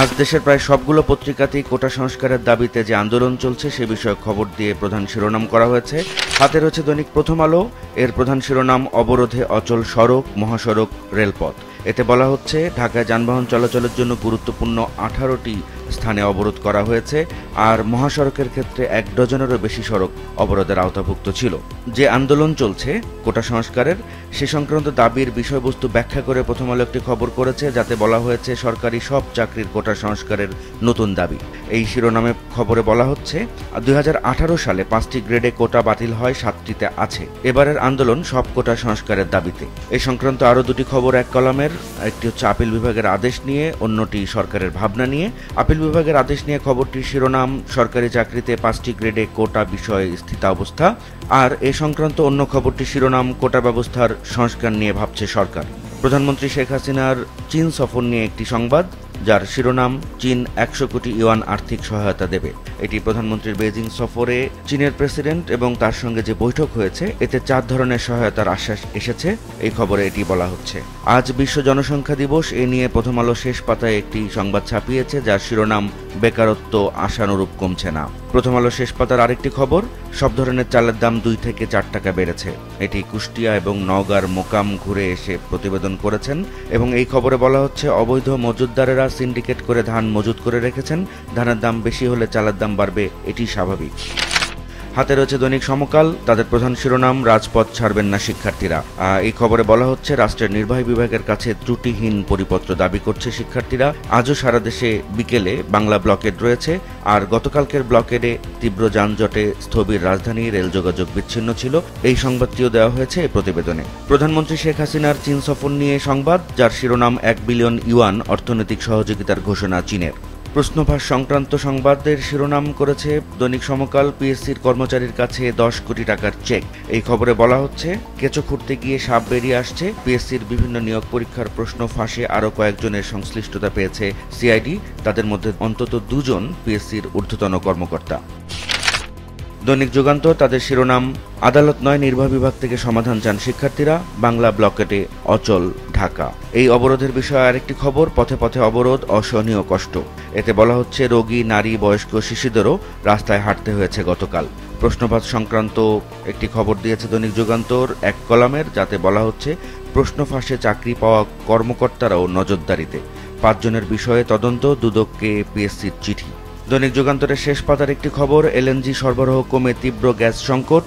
আজ দেশের প্রায় সবগুলো পত্রিকাতেই কোটা সংস্কারের দাবিতে যে আন্দোলন চলছে সে বিষয়ে খবর দিয়ে প্রধান শিরোনাম করা হয়েছে। হাতে রয়েছে দৈনিক প্রথম আলো। এর প্রধান শিরোনাম অবরোধে অচল সড়ক, মহাসড়ক, রেলপথ। এতে বলা হচ্ছে ঢাকায় যানবাহন চলাচলের জন্য গুরুত্বপূর্ণ 18টি স্থানে অবরোধ করা হয়েছে, আর মহাসড়কের ক্ষেত্রে 1 ডজনেরও বেশি সড়ক অবরোধের আওতাভুক্ত ছিল। যে আন্দোলন চলছে কোটা সংস্কারের, সে সংক্রান্ত দাবির বিষয়বস্তু ব্যাখ্যা করে প্রথম আলো একটি খবর করেছে, যাতে বলা হয়েছে সরকারি সব চাকরির কোটা সংস্কারের নতুন দাবি। এই শিরোনামে খবরে বলা হচ্ছে 2018 সালে 5টি গ্রেডে কোটা বাতিল হয়, 7টিতে আছে। এবারের আন্দোলন সব কোটা সংস্কারের দাবিতে। এই সংক্রান্ত আরও দুটি খবর এক কলামের। একটি হচ্ছে আপিল বিভাগের আদেশ নিয়ে, অন্যটি সরকারের ভাবনা নিয়ে। আপিল বিভাগের আদেশ নিয়ে খবরটির শিরোনাম সরকারি চাকরিতে 5টি গ্রেডে কোটা বিষয়ে স্থিতাবস্থা, আর এ সংক্রান্ত অন্য খবরটির শিরোনাম কোটা ব্যবস্থার সংস্কার নিয়ে ভাবছে সরকার। প্রধানমন্ত্রী শেখ হাসিনার চীন সফর নিয়ে একটি সংবাদ, যার শিরোনাম চীন 100 কোটি ইউয়ান আর্থিক সহায়তা দেবে। এটি প্রধানমন্ত্রীর বেজিং সফরে চীনের প্রেসিডেন্ট এবং তার সঙ্গে যে বৈঠক হয়েছে, এতে 4 ধরনের সহায়তার আশ্বাস এসেছে। এই খবরে এটি বলা হচ্ছে। আজ বিশ্ব জনসংখ্যা দিবস। এ নিয়ে প্রথম আলো শেষ পাতায় একটি সংবাদ ছাপিয়েছে, যার শিরোনাম বেকারত্ব আশানুরূপ কমছে না। প্রথম আলো শেষ পাতার আরেকটি খবর, সব ধরনের চালের দাম 2 থেকে 4 টাকা বেড়েছে। এটি কুষ্টিয়া এবং নওগাঁর মোকাম ঘুরে এসে প্রতিবেদন করেছেন, এবং এই খবরে বলা হচ্ছে অবৈধ মজুতদারেরা সিন্ডিকেট করে ধান মজুত করে রেখেছেন। ধানের দাম বেশি হলে চালের দাম বাড়বে, এটি স্বাভাবিক। হাতে রয়েছে দৈনিক সমকাল। তাদের প্রধান শিরোনাম রাজপথ ছাড়বেন না শিক্ষার্থীরা। এই খবরে বলা হচ্ছে রাষ্ট্রের নির্বাহী বিভাগের কাছে ত্রুটিহীন পরিপত্র দাবি করছে শিক্ষার্থীরা। আজও সারা দেশে বিকেলে বাংলা ব্লকেড রয়েছে, আর গতকালকের ব্লকেডে তীব্র যানজটে স্থবির রাজধানী, রেল যোগাযোগ বিচ্ছিন্ন ছিল। এই সংবাদটিও দেওয়া হয়েছে এই প্রতিবেদনে। প্রধানমন্ত্রী শেখ হাসিনার চীন সফর নিয়ে সংবাদ, যার শিরোনাম 1 বিলিয়ন ইউয়ান অর্থনৈতিক সহযোগিতার ঘোষণা চীনের। প্রশ্নভাস সংক্রান্ত সংবাদের শিরোনাম করেছে দৈনিক সমকাল পিএসসির কর্মচারীর কাছে 10 কোটি টাকার চেক। এই খবরে বলা হচ্ছে কেঁচো খুঁড়তে গিয়ে সাপ বেরিয়ে আসছে। পিএসসির বিভিন্ন নিয়োগ পরীক্ষার প্রশ্ন ফাঁসে আরও কয়েকজনের সংশ্লিষ্টতা পেয়েছে সিআইডি। তাদের মধ্যে অন্তত 2 জন পিএসসির ঊর্ধ্বতন কর্মকর্তা। দৈনিক যুগান্তর, তাদের শিরোনাম আদালত নয় নির্বাহী বিভাগ থেকে সমাধান চান শিক্ষার্থীরা, বাংলা ব্লকেটে অচল ঢাকা। এই অবরোধের বিষয়ে আরেকটি খবর, পথে পথে অবরোধ, অসহনীয় কষ্ট। এতে বলা হচ্ছে রোগী, নারী, বয়স্ক, শিশুদেরও রাস্তায় হাঁটতে হয়েছে গতকাল। প্রশ্নপাত সংক্রান্ত একটি খবর দিয়েছে দৈনিক যুগান্তর এক কলামের, যাতে বলা হচ্ছে প্রশ্ন ফাঁসে চাকরি পাওয়া কর্মকর্তারাও নজরদারিতে। 5 জনের বিষয়ে তদন্ত, দুদককে পিএসসির চিঠি। দৈনিক যুগান্তরের শেষ পাতার একটি খবর, এলএনজি সরবরাহ কমে তীব্র গ্যাস সংকট।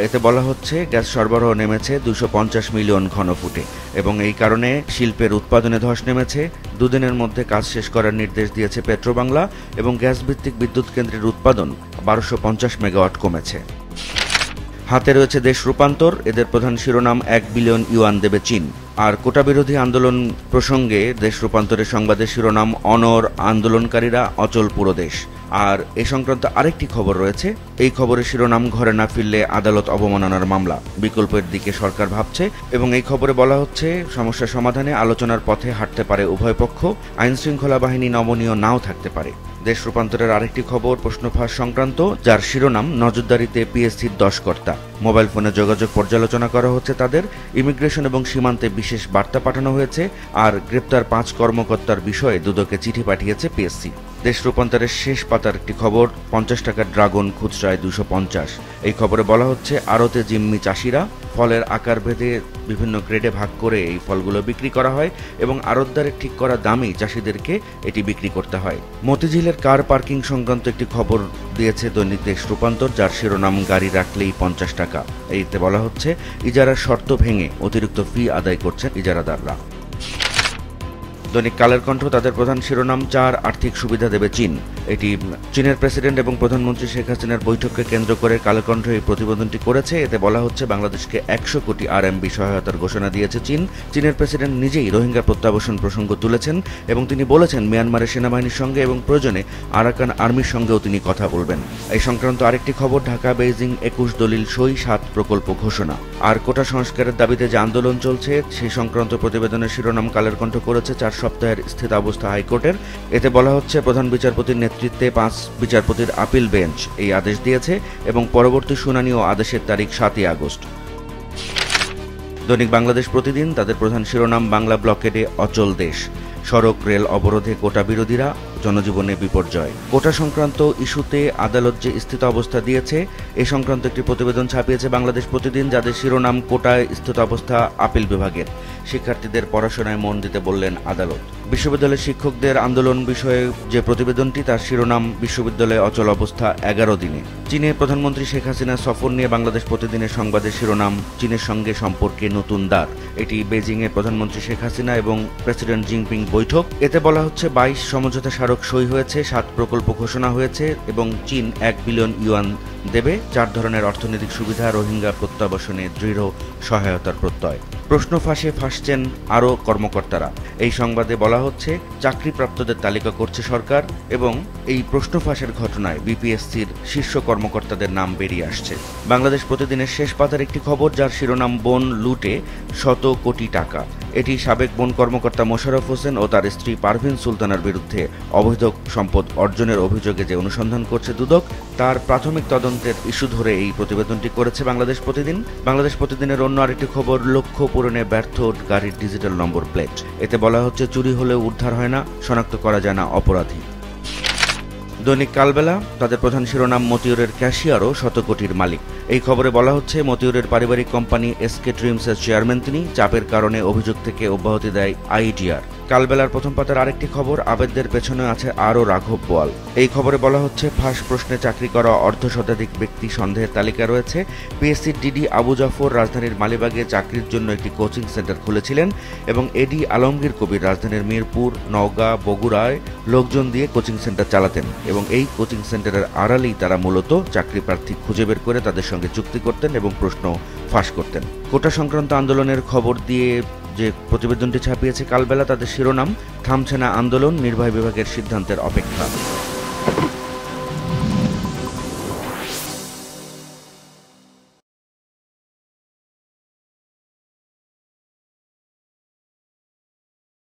এতে বলা হচ্ছে গ্যাস সরবরাহ নেমেছে 250 মিলিয়ন ঘনফুটে, এবং এই কারণে শিল্পের উৎপাদনে ধস নেমেছে। 2 দিনের মধ্যে কাজ শেষ করার নির্দেশ দিয়েছে পেট্রোবাংলা, এবং গ্যাস ভিত্তিক বিদ্যুৎ কেন্দ্রের উৎপাদন 1250 মেগাওয়াট কমেছে। হাতে রয়েছে দেশ রূপান্তর। এদের প্রধান শিরোনাম 1 বিলিয়ন ইউয়ান দেবে চীন। আর কোটা বিরোধী আন্দোলন প্রসঙ্গে দেশ রূপান্তরের সংবাদের শিরোনাম অনর আন্দোলনকারীরা অচল পুরো দেশ। আর এ সংক্রান্ত আরেকটি খবর রয়েছে। এই খবরের শিরোনাম ঘরে না ফিরলে আদালত অবমাননার মামলা, বিকল্পের দিকে সরকার ভাবছে। এবং এই খবরে বলা হচ্ছে সমস্যা সমাধানে আলোচনার পথে হাঁটতে পারে উভয় পক্ষ, আইন শৃঙ্খলা বাহিনী নমনীয় নাও থাকতে পারে। দেশ রূপান্তরের আরেকটি খবর প্রশ্নফাঁস সংক্রান্ত, যার শিরোনাম নজরদারিতে পিএসসির 10 কর্তা। মোবাইল ফোনে যোগাযোগ পর্যালোচনা করা হচ্ছে তাদের। ইমিগ্রেশন এবং সীমান্তে বিশেষ বার্তা পাঠানো হয়েছে, আর গ্রেপ্তার 5 কর্মকর্তার বিষয়ে দুদকে চিঠি পাঠিয়েছে পিএসসি। দেশ রূপান্তরের শেষ পাতার একটি খবর, 50 টাকার ড্রাগন খুচরায় 250। এই খবরে বলা হচ্ছে আড়তে জিম্মি চাষিরা, ফলের আকার ভেদে বিভিন্ন গ্রেডে ভাগ করে এই ফলগুলো বিক্রি করা হয়, এবং আড়তদারের ঠিক করা দামেই চাষিদেরকে এটি বিক্রি করতে হয়। মতিঝিলের কার পার্কিং সংক্রান্ত একটি খবর দিয়েছে দৈনিক দেশ রূপান্তর, যার শিরোনাম গাড়ি রাখলেই 50 টাকা। এইতে বলা হচ্ছে ইজারার শর্ত ভেঙে অতিরিক্ত ফি আদায় করছেন ইজারাদাররা। দৈনিক কালের কণ্ঠ, তাদের প্রধান শিরোনাম 4 আর্থিক সুবিধা দেবে চীন। এটি চীনের প্রেসিডেন্ট এবং প্রধানমন্ত্রী শেখ হাসিনার বৈঠককে কেন্দ্র করে কালের কণ্ঠ এই প্রতিবেদনটি করেছে। এতে বলা হচ্ছে বাংলাদেশকে 100 কোটি আরএমবি সহায়তার ঘোষণা দিয়েছে চীন। চীনের প্রেসিডেন্ট নিজেই রোহিঙ্গা প্রত্যাবাসন প্রসঙ্গ তুলেছেন, এবং তিনি বলেছেন মিয়ানমারের সেনাবাহিনীর সঙ্গে এবং প্রয়োজনে আরাকান আর্মির সঙ্গেও তিনি কথা বলবেন। এই সংক্রান্ত আরেকটি খবর, ঢাকা বেইজিং 21 দলিল সই, 7 প্রকল্প ঘোষণা। আর কোটা সংস্কারের দাবিতে যে আন্দোলন চলছে সেই সংক্রান্ত প্রতিবেদনের শিরোনাম কালের কণ্ঠ করেছে 4 সপ্তাহের স্থিতাবস্থা হাইকোর্টের। এতে বলা হচ্ছে প্রধান বিচারপতির নেতৃত্বে 5 বিচারপতির আপিল বেঞ্চ এই আদেশ দিয়েছে, এবং পরবর্তী শুনানি ও আদেশের তারিখ 7ই আগস্ট। দৈনিক বাংলাদেশ প্রতিদিন, তাদের প্রধান শিরোনাম বাংলা ব্লকেডে অচল দেশ। সড়ক রেল অবরোধে কোটা বিরোধীরা, জনজীবনে বিপর্যয়। কোটা সংক্রান্ত ইস্যুতে আদালত যে স্থিতাবস্থা দিয়েছে এ সংক্রান্ত একটি প্রতিবেদন ছাপিয়েছে বাংলাদেশ প্রতিদিন, যাদের শিরোনাম কোটায় স্থিতাবস্থা আপিল বিভাগের। শিক্ষার্থীদের পড়াশোনায় মন দিতে বললেন আদালত। বিশ্ববিদ্যালয়ের শিক্ষকদের আন্দোলন বিষয়ে যে প্রতিবেদনটি, তার শিরোনাম বিশ্ববিদ্যালয়ে অচল অবস্থা 11 দিনে। চীনে প্রধানমন্ত্রী শেখ হাসিনা সফর নিয়ে বাংলাদেশ প্রতিদিনের সংবাদের শিরোনাম চীনের সঙ্গে সম্পর্কে নতুন দ্বার। এটি বেজিংয়ে প্রধানমন্ত্রী শেখ হাসিনা এবং প্রেসিডেন্ট জিনপিং বৈঠক। এতে বলা হচ্ছে 22 সমঝোতা স্মারক সই হয়েছে, 7 প্রকল্প ঘোষণা হয়েছে এবং চীন 1 বিলিয়ন ইউয়ান দেবে। 4 ধরনের অর্থনৈতিক সুবিধা, রোহিঙ্গা প্রত্যাবাসনে দৃঢ় সহায়তার প্রত্যয়। প্রশ্ন ফাঁসে ফাঁসছেন আরও কর্মকর্তারা। এই সংবাদে বলা হচ্ছে চাকরিপ্রাপ্তদের তালিকা করছে সরকার এবং এই প্রশ্ন ফাঁসের ঘটনায় বিপিএসসির শীর্ষ কর্মকর্তাদের নাম বেরিয়ে আসছে। বাংলাদেশ প্রতিদিনের শেষ পাতার একটি খবর, যার শিরোনাম বন লুটে 100 কোটি টাকা। এটি সাবেক বন কর্মকর্তা মোশাররফ হোসেন ও তার স্ত্রী পারভিন সুলতানার বিরুদ্ধে অবৈধ সম্পদ অর্জনের অভিযোগে যে অনুসন্ধান করছে দুদক, তার প্রাথমিক তদন্তের ইস্যু ধরে এই প্রতিবেদনটি করেছে বাংলাদেশ প্রতিদিন। বাংলাদেশ প্রতিদিনের অন্য আরেকটি খবর, লক্ষ্য পূরণে ব্যর্থ গাড়ির ডিজিটাল নম্বর প্লেট। এতে বলা হচ্ছে চুরি হলেও উদ্ধার হয় না, শনাক্ত করা যায় না অপরাধী। দৈনিক কালবেলা তাদের প্রধান শিরোনাম মতিউরের ক্যাশিয়ারও 100 কোটির মালিক। এই খবরে বলা হচ্ছে মতিউরের পারিবারিক কোম্পানি এসকে ড্রিমসের চেয়ারম্যান তিনি। চাপের কারণে অভিযোগ থেকে অব্যাহতি দেয় আইডিআর। কালবেলার প্রথম পাতার আরেকটি খবর, আবেদদের পেছনে আছে আরও রাঘব বোয়াল। এই খবরে বলা হচ্ছে ফাঁস প্রশ্নে চাকরি করা অর্ধশতাধিক ব্যক্তি সন্দেহের তালিকা রয়েছে। পিএসসির ডিডি আবু জাফর রাজধানীর মালিবাগে চাকরির জন্য একটি কোচিং সেন্টার খুলেছিলেন এবং এডি আলমগীর কবির রাজধানীর মিরপুর, নওগাঁ, বগুড়ায় লোকজন দিয়ে কোচিং সেন্টার চালাতেন এবং এই কোচিং সেন্টারের আড়ালেই তারা মূলত চাকরি প্রার্থী খুঁজে বের করে তাদের সঙ্গে চুক্তি করতেন এবং প্রশ্ন ফাঁস করতেন। কোটা সংক্রান্ত আন্দোলনের খবর দিয়ে যে প্রতিবেদনটি ছাপিয়েছে কালবেলা, তাদের শিরোনাম থামছে না আন্দোলন, নির্বাহী বিভাগের সিদ্ধান্তের অপেক্ষা।